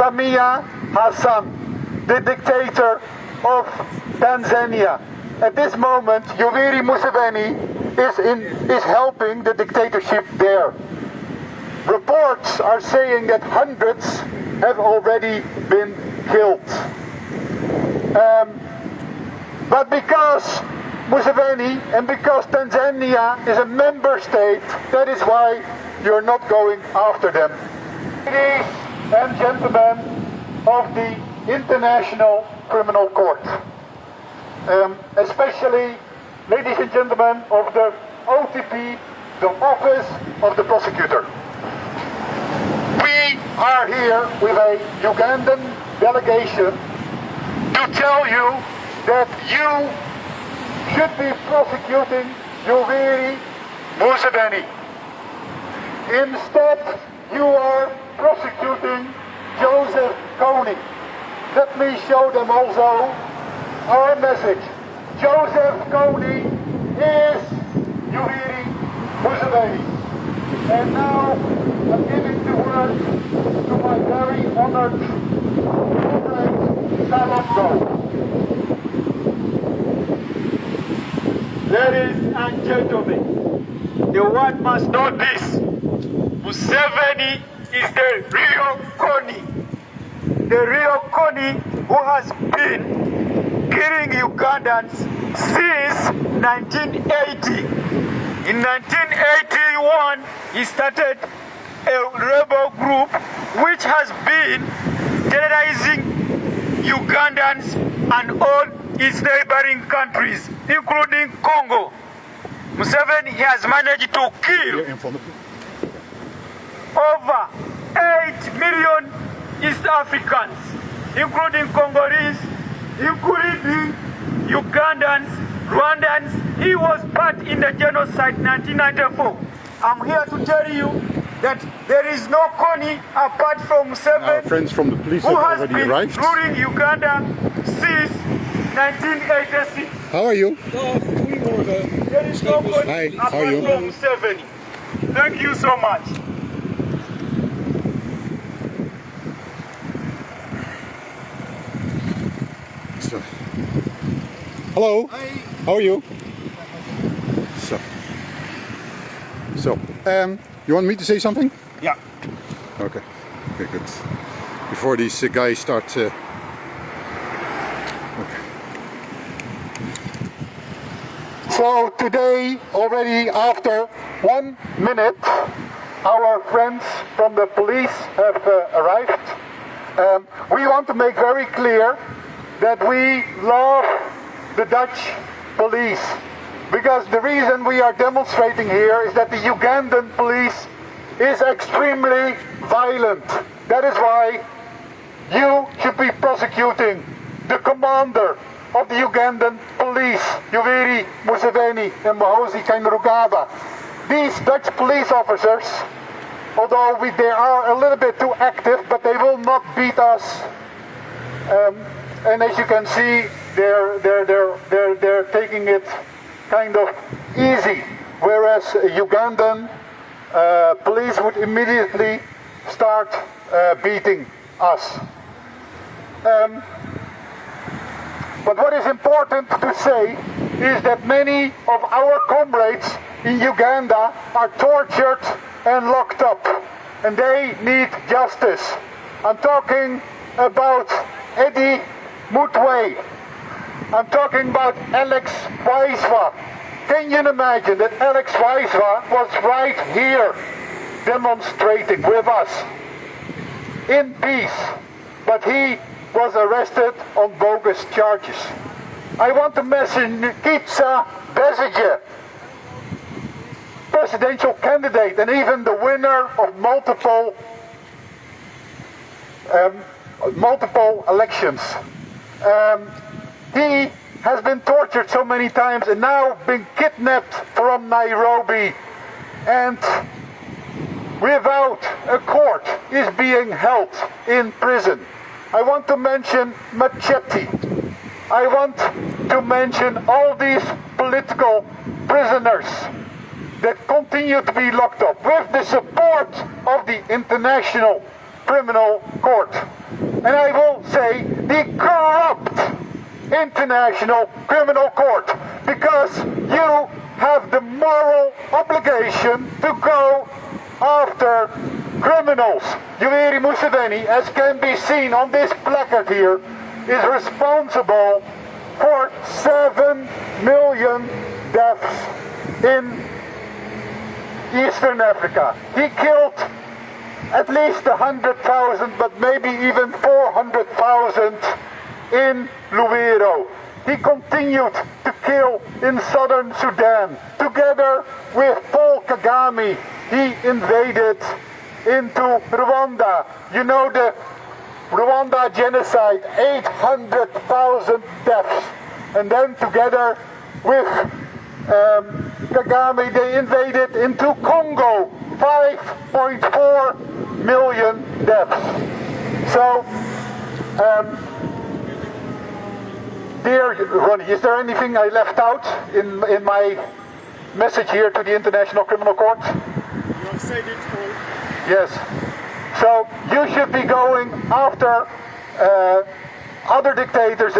Samia Hassan, the dictator of Tanzania. At this moment, Yoweri Museveni is helping the dictatorship there. Reports are saying that hundreds have already been killed. But because Museveni and because Tanzania is a member state, that is why you're not going after them. Ladies and gentlemen of the International Criminal Court, especially ladies and gentlemen of the OTP, the Office of the Prosecutor. We are here with a Ugandan delegation to tell you that you should be prosecuting Yoweri Museveni. Instead, you are prosecuting Joseph Kony. Let me show them also our message. Joseph Kony is Yoweri Museveni. And now I'm giving the word to my very honored comrade, Salongo. Ladies and gentlemen, the world must know this. Museveni is the real Kony. The real Kony who has been killing Ugandans since 1980. In 1981, he started a rebel group which has been terrorizing Ugandans and all its neighboring countries, including Congo. Museveni has managed to kill over 8 million East Africans, including Congolese, including Ugandans, Rwandans. He was part in the genocide 1994. I'm here to tell you that there is no Kony apart from Museveni. Our friends from the police have already arrived. Ruling Uganda since 1986. How are you? There is no Kony Hi, apart how are you? from Museveni. Thank you so much. So, hello. Hi. How are you? So, you want me to say something? Yeah. Okay. Okay, good. Before these guys start. Okay. So today, already after 1 minute, our friends from the police have arrived. We want to make very clear that we love the Dutch police, because the reason we are demonstrating here is that the Ugandan police is extremely violent. That is why you should be prosecuting the commander of the Ugandan police, Yoweri Museveni and Muhoozi Kainerugaba. These Dutch police officers, although they are a little bit too active, but they will not beat us. And as you can see, they're taking it kind of easy, whereas Ugandan police would immediately start beating us. But what is important to say is that many of our comrades in Uganda are tortured and locked up, and they need justice. I'm talking about Eddie Mutwe. I'm talking about Alex Waiswa. Can you imagine that Alex Waiswa was right here demonstrating with us in peace, but he was arrested on bogus charges. I want to mention Kitsa Besigye, presidential candidate and even the winner of multiple elections. He has been tortured so many times and now been kidnapped from Nairobi, and without a court is being held in prison. I want to mention Machete. I want to mention all these political prisoners that continue to be locked up with the support of the International Criminal Court. and I will say the corrupt International Criminal Court, because you have the moral obligation to go after criminals. Yoweri Museveni, as can be seen on this placard here, is responsible for 7 million deaths in Eastern Africa. He killed at least 100,000, but maybe even 400,000 in Luwero. He continued to kill in southern Sudan. Together with Paul Kagame, he invaded into Rwanda. You know the Rwanda genocide, 800,000 deaths. And then together with Kagame, they invaded into Congo, 5.4 million deaths. So, dear Ronnie, is there anything I left out in my message here to the International Criminal Court? You have said it all. Yes. So you should be going after other dictators.